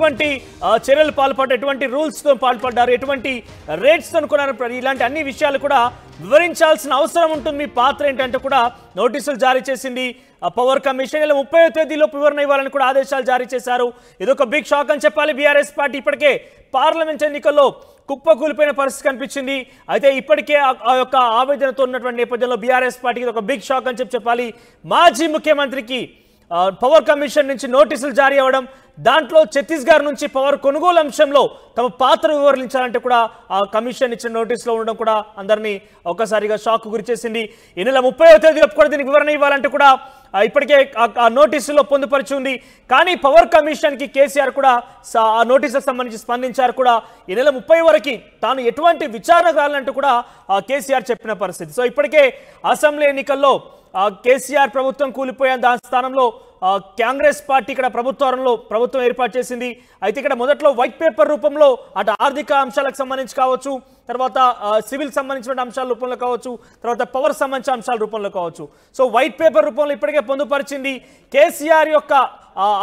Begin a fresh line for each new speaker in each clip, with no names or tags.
ఎటువంటి చర్యలు పాల్పడ్డారు, ఎటువంటి రూల్స్తో పాల్పడ్డారు, ఎటువంటి రేట్స్తో కొన్నారు, ఇలాంటి అన్ని విషయాలు కూడా వివరించాల్సిన అవసరం ఉంటుంది. మీ పాత్ర ఏంటంటే కూడా నోటీసులు జారీ చేసింది పవర్ కమిషన్. ఇలా 30వ తేదీలోపు వివరణ ఇవ్వాలని కూడా ఆదేశాలు జారీ చేశారు. ఇదొక బిగ్ షాక్ అని చెప్పాలి. బీఆర్ఎస్ పార్టీ ఇప్పటికే పార్లమెంట్ ఎన్నికల్లో కుప్పకూలిపోయిన పరిస్థితి కనిపించింది. అయితే ఇప్పటికే ఆ యొక్క ఆవేదనతో ఉన్నటువంటి నేపథ్యంలో బీఆర్ఎస్ పార్టీకి ఒక బిగ్ షాక్ అని చెప్పాలి. మాజీ ముఖ్యమంత్రికి పవర్ కమిషన్ నుంచి నోటీసులు జారీ అవ్వడం, దాంట్లో ఛత్తీస్గఢ్ నుంచి పవర్ కొనుగోలు అంశంలో తమ పాత్ర వివరించాలంటే కూడా ఆ కమిషన్ ఇచ్చిన నోటీసులో ఉండడం కూడా అందరినీ ఒక్కసారిగా షాక్ గురి చేసింది. ఈ నెల 30వ తేదీలోపు కూడా దీనికి వివరణ ఇవ్వాలంటే కూడా ఇప్పటికే ఆ నోటీసులో పొందుపరిచి ఉంది. కానీ పవర్ కమిషన్కి కేసీఆర్ కూడా ఆ నోటీసులకు సంబంధించి స్పందించారు. కూడా ఈ నెల 30 వరకు తాను ఎటువంటి విచారణ కావాలంటూ కూడా కేసీఆర్ చెప్పిన పరిస్థితి. సో ఇప్పటికే అసెంబ్లీ ఎన్నికల్లో కేసీఆర్ ప్రభుత్వం కూలిపోయిన దాని స్థానంలో కాంగ్రెస్ పార్టీ ఇక్కడ ప్రభుత్వం ఏర్పాటు చేసింది. అయితే ఇక్కడ మొదట్లో వైట్ పేపర్ రూపంలో అటు ఆర్థిక అంశాలకు సంబంధించి కావచ్చు, తర్వాత సివిల్ సంబంధించిన అంశాల రూపంలో కావచ్చు, తర్వాత పవర్ సంబంధించిన అంశాల రూపంలో కావచ్చు. సో వైట్ పేపర్ రూపంలో ఇప్పటికే పొందుపరిచింది. కేసీఆర్ యొక్క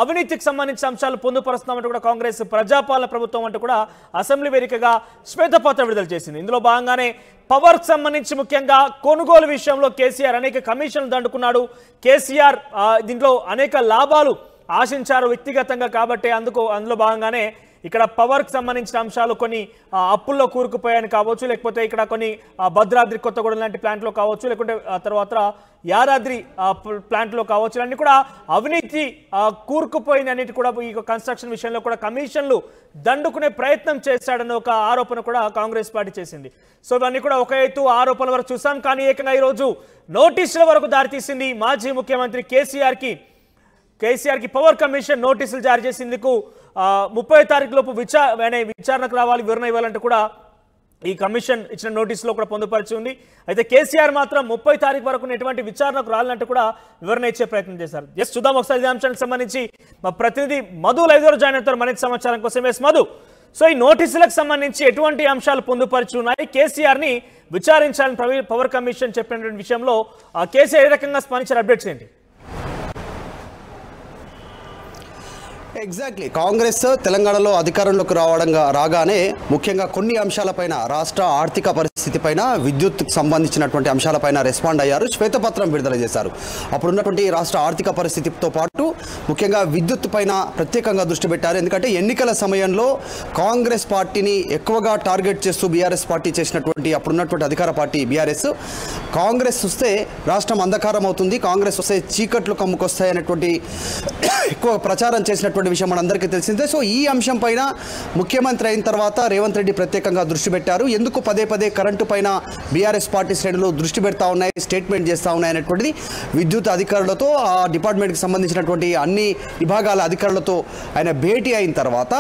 అవినీతికి సంబంధించిన అంశాలు పొందుపరుస్తున్నామంటూ కూడా కాంగ్రెస్ ప్రజాపాలన ప్రభుత్వం అంటూ కూడా అసెంబ్లీ వేదికగా శ్వేతపత్రం విడుదల చేసింది. ఇందులో భాగంగానే పవర్కి సంబంధించి ముఖ్యంగా కొనుగోలు విషయంలో కేసీఆర్ అనేక కమిషన్లు దండుకున్నాడు. కేసీఆర్ దీంట్లో అనేక లాభాలు ఆశించారు వ్యక్తిగతంగా, కాబట్టి అందులో భాగంగానే ఇక్కడ పవర్కి సంబంధించిన అంశాలు కొన్ని అప్పుల్లో కూరుకుపోయాయని కావచ్చు, లేకపోతే ఇక్కడ కొన్ని భద్రాద్రి కొత్తగూడెం లాంటి ప్లాంట్లో కావచ్చు, లేకుంటే తర్వాత యాదాద్రి ప్లాంట్లో కావచ్చు, ఇవన్నీ కూడా అవినీతి కూరుకుపోయింది. అన్నిటి కూడా ఈ కన్స్ట్రక్షన్ విషయంలో కూడా కమిషన్లు దండుకునే ప్రయత్నం చేశాడని ఒక ఆరోపణ కూడా కాంగ్రెస్ పార్టీ చేసింది. సో ఇవన్నీ కూడా ఒక ఎత్తు ఆరోపణల వరకు చూసాం. కానీ ఏకంగా ఈరోజు నోటీసుల వరకు దారితీసింది. మాజీ ముఖ్యమంత్రి కేసీఆర్కి పవర్ కమిషన్ నోటీసులు జారీ చేసేందుకు 30వ తారీఖులోపు విచారణకు రావాలి, వివరణ ఇవ్వాలంటూ కూడా ఈ కమిషన్ ఇచ్చిన నోటీసులో కూడా పొందుపరిచి ఉంది. అయితే కేసీఆర్ మాత్రం 30వ తారీఖు వరకు ఎటువంటి విచారణకు రాలంటూ కూడా వివరణ ఇచ్చే ప్రయత్నం చేశారు. ఎస్ చూద్దాం ఒకసారి ఈ అంశానికి సంబంధించి మా ప్రతినిధి మధు లైవ్ ద్వారా జాయిన్ అవుతారు మరింత సమాచారం కోసం. ఎస్ మధు, సో ఈ నోటీసులకు సంబంధించి ఎటువంటి అంశాలు పొందుపరిచి ఉన్నాయి, కేసీఆర్ని విచారించాలని పవర్ కమిషన్ చెప్పినటువంటి విషయంలో కేసీఆర్ ఏ రకంగా స్పందించారు, అప్డేట్స్ ఏంటి?
ఎగ్జాక్ట్లీ కాంగ్రెస్ తెలంగాణలో అధికారంలోకి రాగానే ముఖ్యంగా కొన్ని అంశాలపైన, రాష్ట్ర ఆర్థిక పరిస్థితిపైన, విద్యుత్కు సంబంధించినటువంటి అంశాలపైన రెస్పాండ్ అయ్యారు, శ్వేతపత్రం విడుదల చేశారు. అప్పుడున్నటువంటి రాష్ట్ర ఆర్థిక పరిస్థితితో పాటు ముఖ్యంగా విద్యుత్ పైన ప్రత్యేకంగా దృష్టి పెట్టారు. ఎందుకంటే ఎన్నికల సమయంలో కాంగ్రెస్ పార్టీని ఎక్కువగా టార్గెట్ చేస్తూ బీఆర్ఎస్ పార్టీ చేసినటువంటి అప్పుడున్నటువంటి అధికార పార్టీ బీఆర్ఎస్, కాంగ్రెస్ వస్తే రాష్ట్రం అంధకారం అవుతుంది, కాంగ్రెస్ వస్తే చీకట్లు కమ్ముకొస్తాయి అనేటువంటి ఎక్కువ ప్రచారం చేసినటువంటి విషయం మనందరికీ తెలిసిందే. సో ఈ అంశం పైన ముఖ్యమంత్రి అయిన తర్వాత రేవంత్ రెడ్డి ప్రత్యేకంగా దృష్టి పెట్టారు. ఎందుకు పదే కరెంటు పైన బీఆర్ఎస్ పార్టీ శ్రేణులు దృష్టి పెడతా ఉన్నాయి, స్టేట్మెంట్ చేస్తూ ఉన్నాయి అనేటువంటిది విద్యుత్ అధికారులతో, ఆ డిపార్ట్మెంట్కి సంబంధించినటువంటి అన్ని విభాగాల అధికారులతో ఆయన భేటీ అయిన తర్వాత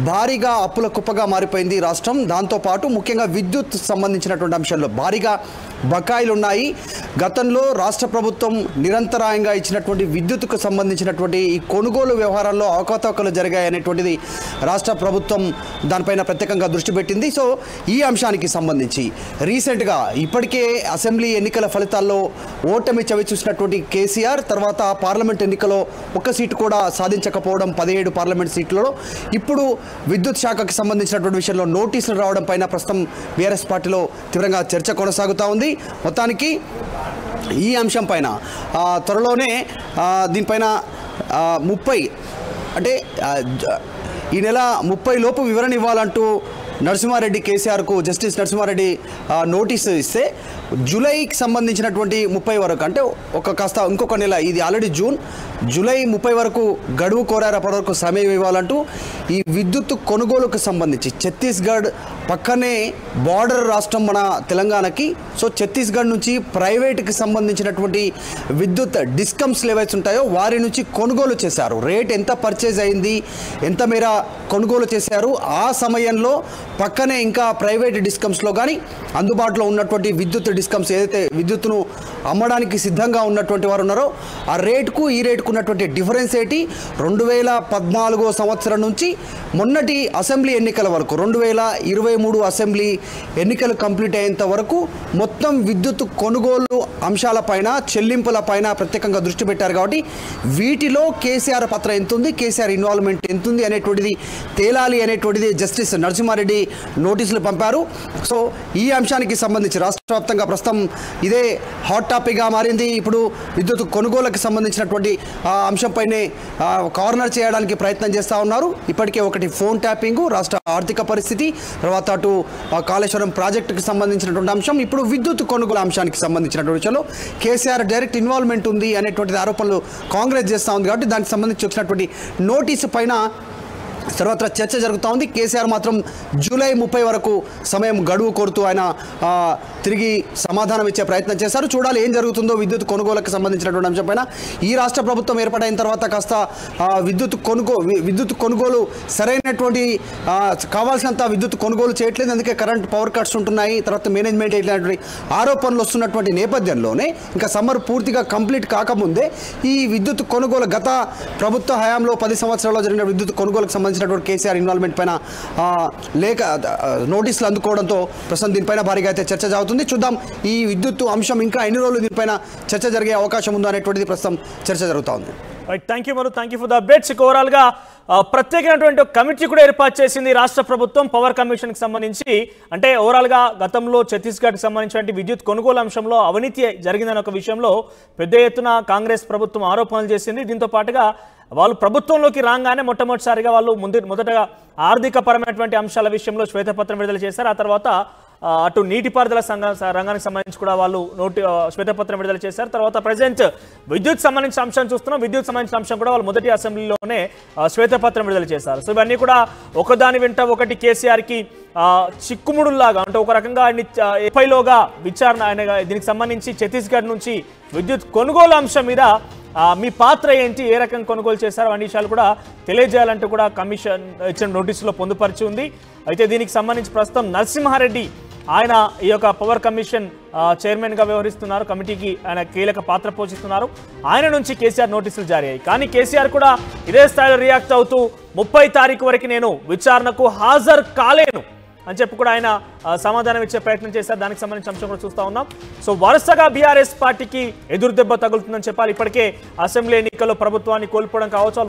భారీగా అప్పుల కుప్పగా మారిపోయింది రాష్ట్రం. దాంతోపాటు ముఖ్యంగా విద్యుత్ సంబంధించినటువంటి అంశాల్లో భారీగా బకాయిలు ఉన్నాయి. గతంలో రాష్ట్ర ప్రభుత్వం నిరంతరాయంగా ఇచ్చినటువంటి విద్యుత్కు సంబంధించినటువంటి ఈ కొనుగోలు వ్యవహారాల్లో అవకతవకలు జరిగాయి అనేటువంటిది రాష్ట్ర ప్రభుత్వం దానిపైన ప్రత్యేకంగా దృష్టి పెట్టింది. సో ఈ అంశానికి సంబంధించి రీసెంట్గా ఇప్పటికే అసెంబ్లీ ఎన్నికల ఫలితాల్లో ఓటమి చవిచూసినటువంటి కేసీఆర్ తర్వాత పార్లమెంట్ ఎన్నికలో ఒక్క సీటు కూడా సాధించకపోవడం, 17 పార్లమెంట్ సీట్లలో ఇప్పుడు విద్యుత్ శాఖకు సంబంధించినటువంటి విషయంలో నోటీసులు రావడం పైన ప్రస్తుతం బీఆర్ఎస్ పార్టీలో తీవ్రంగా చర్చ కొనసాగుతూ ఉంది. మొత్తానికి ఈ అంశం పైన త్వరలోనే దీనిపైన 30 అంటే ఈ నెల 30 లోపు వివరణ ఇవ్వాలంటూ నరసింహారెడ్డి కేసీఆర్కు జస్టిస్ నరసింహారెడ్డి నోటీసు ఇస్తే జూలైకి సంబంధించినటువంటి 30 వరకు, అంటే ఇంకొక నెల, ఇది ఆల్రెడీ జూలై 30 వరకు గడువు కోరారు. అప్పటి వరకు సమయం ఇవ్వాలంటూ ఈ విద్యుత్ కొనుగోలుకు సంబంధించి ఛత్తీస్గఢ్ పక్కనే బార్డర్ రాష్ట్రం మన తెలంగాణకి. సో ఛత్తీస్గఢ్ నుంచి ప్రైవేట్కి సంబంధించినటువంటి విద్యుత్ డిస్కమ్స్ ఏవైతే ఉంటాయో వారి నుంచి కొనుగోలు చేశారు. రేట్ ఎంత పర్చేజ్ అయింది, ఎంత మేర కొనుగోలు చేశారు, ఆ సమయంలో పక్కనే ఇంకా ప్రైవేట్ డిస్కమ్స్లో కానీ అందుబాటులో ఉన్నటువంటి విద్యుత్ డిస్కమ్స్ ఏదైతే విద్యుత్తును అమ్మడానికి సిద్ధంగా ఉన్నటువంటి వారు ఉన్నారో ఆ రేటుకు ఈ రేటుకు ఉన్నటువంటి డిఫరెన్స్ ఏంటి 2014 సంవత్సరం నుంచి మొన్నటి అసెంబ్లీ ఎన్నికల వరకు 2023 అసెంబ్లీ ఎన్నికలు కంప్లీట్ అయ్యేంత వరకు మొత్తం విద్యుత్ కొనుగోలు అంశాలపైన చెల్లింపులపైన ప్రత్యేకంగా దృష్టి పెట్టారు కాబట్టి వీటిలో కేసీఆర్ పాత్ర ఎంత ఉంది, కేసీఆర్ ఇన్వాల్వ్మెంట్ ఎంత ఉంది అనేటువంటిది తేలాలి అనేటువంటిది జస్టిస్ నరసింహారెడ్డి నోటీసులు పంపారు. సో ఈ అంశానికి సంబంధించి రాష్ట్ర వ్యాప్తంగా ప్రస్తుతం ఇదే హాట్ టాపిక్గా మారింది. ఇప్పుడు విద్యుత్ కొనుగోలుకి సంబంధించినటువంటి అంశంపైనే కార్నర్ చేయడానికి ప్రయత్నం చేస్తూ ఉన్నారు. ఇప్పటికే ఒకటి ఫోన్ ట్యాపింగ్, రాష్ట్ర ఆర్థిక పరిస్థితి, తర్వాత అటు కాళేశ్వరం ప్రాజెక్టుకి సంబంధించినటువంటి అంశం, ఇప్పుడు విద్యుత్ కొనుగోలు అంశానికి సంబంధించినటువంటి విషయంలో కేసీఆర్ డైరెక్ట్ ఇన్వాల్వ్మెంట్ ఉంది అనేటువంటి ఆరోపణలు కాంగ్రెస్ చేస్తూ ఉంది. కాబట్టి దానికి సంబంధించి వచ్చినటువంటి నోటీసు పైన సర్వత్రా చర్చ జరుగుతూ ఉంది. కేసీఆర్ మాత్రం జూలై 30 వరకు సమయం గడువు కోరుతూ ఆయన తిరిగి సమాధానం ఇచ్చే ప్రయత్నం చేశారు. చూడాలి ఏం జరుగుతుందో విద్యుత్ కొనుగోలుకు సంబంధించినటువంటి అంశంపైన. ఈ రాష్ట్ర ప్రభుత్వం ఏర్పాటైన తర్వాత కాస్త విద్యుత్ కొనుగోలు సరైనటువంటి కావాల్సినంత విద్యుత్ కొనుగోలు చేయట్లేదు. అందుకే కరెంట్ పవర్ కట్స్ ఉంటున్నాయి, తర్వాత మేనేజ్మెంట్ ఇట్లాంటి ఆరోపణలు వస్తున్నటువంటి నేపథ్యంలోనే ఇంకా సమ్మర్ పూర్తిగా కంప్లీట్ కాకముందే ఈ విద్యుత్ కొనుగోలు గత ప్రభుత్వ హయాంలో 10 సంవత్సరాల్లో జరిగిన విద్యుత్ కొనుగోలుకు సంబంధించినటువంటి కేసీఆర్ ఇన్వాల్వ్మెంట్ పైన నోటీసులు అందుకోవడంతో ప్రస్తుతం దీనిపైన భారీగా అయితే చర్చ జరుగుతుంది. చూద్దాం ఈ విద్యుత్ అంశం ఇంకా ఎన్ని రోజులు దీనిపైన చర్చ జరిగే అవకాశం ఉందో అనేటువంటిది ప్రస్తుతం చర్చ జరుగుతూ ఉంది.
థ్యాంక్ యూ మరు, thank you for the updates. Overall గా ప్రత్యేకమైనటువంటి కమిటీ కూడా ఏర్పాటు చేసింది రాష్ట్ర ప్రభుత్వం పవర్ కమిషన్ కి సంబంధించి. అంటే ఓవరాల్ గా గతంలో ఛత్తీస్గఢ్ కి సంబంధించిన విద్యుత్ కొనుగోలు అంశంలో అవినీతి జరిగిందనే ఒక విషయంలో పెద్ద ఎత్తున కాంగ్రెస్ ప్రభుత్వం ఆరోపణలు చేసింది. దీంతో పాటుగా వాళ్ళు ప్రభుత్వంలోకి రాగానే మొట్టమొదటిసారిగా వాళ్ళు మొదటగా ఆర్థిక పరమైనటువంటి అంశాల విషయంలో శ్వేతపత్రం విడుదల చేశారు. ఆ తర్వాత అటు నీటిపారుదల రంగానికి సంబంధించి కూడా వాళ్ళు శ్వేతపత్రం విడుదల చేశారు. తర్వాత ప్రజెంట్ విద్యుత్ సంబంధించిన అంశం చూస్తున్నాం. విద్యుత్ సంబంధించిన అంశం కూడా వాళ్ళు మొదటి అసెంబ్లీలోనే శ్వేతపత్రం విడుదల చేశారు. సో ఇవన్నీ కూడా ఒకదాని వెంట ఒకటి కేసీఆర్కి చిక్కుముడులాగా, అంటే ఒక రకంగా ఎఫ్ఐలోగా విచారణ ఆయన దీనికి సంబంధించి ఛత్తీస్గఢ్ నుంచి విద్యుత్ కొనుగోలు అంశం మీద మీ పాత్ర ఏంటి, ఏ రకం కొనుగోలు చేశారో అన్ని విషయాలు కూడా తెలియజేయాలంటూ కూడా కమిషన్ ఇచ్చిన నోటీసులో పొందుపరిచి ఉంది. అయితే దీనికి సంబంధించి ప్రస్తుతం నరసింహారెడ్డి ఆయన ఈ యొక్క పవర్ కమిషన్ చైర్మన్గా వ్యవహరిస్తున్నారు. కమిటీకి ఆయన కీలక పాత్ర పోషిస్తున్నారు. ఆయన నుంచి కేసీఆర్ నోటీసులు జారీ అయ్యాయి. కానీ కేసీఆర్ కూడా ఇదే స్థాయిలో రియాక్ట్ అవుతూ 30 తారీఖు వరకు నేను విచారణకు హాజరు కాలేను అని చెప్పి కూడా ఆయన సమాధానం ఇచ్చే ప్రయత్నం చేశారు. దానికి సంబంధించిన అంశం కూడా చూస్తూ ఉన్నాం. సో వరుసగా బీఆర్ఎస్ పార్టీకి ఎదురు దెబ్బ తగులుతుందని చెప్పాలి. ఇప్పటికే అసెంబ్లీ ఎన్నికల్లో ప్రభుత్వాన్ని కోల్పోవడం కావచ్చు,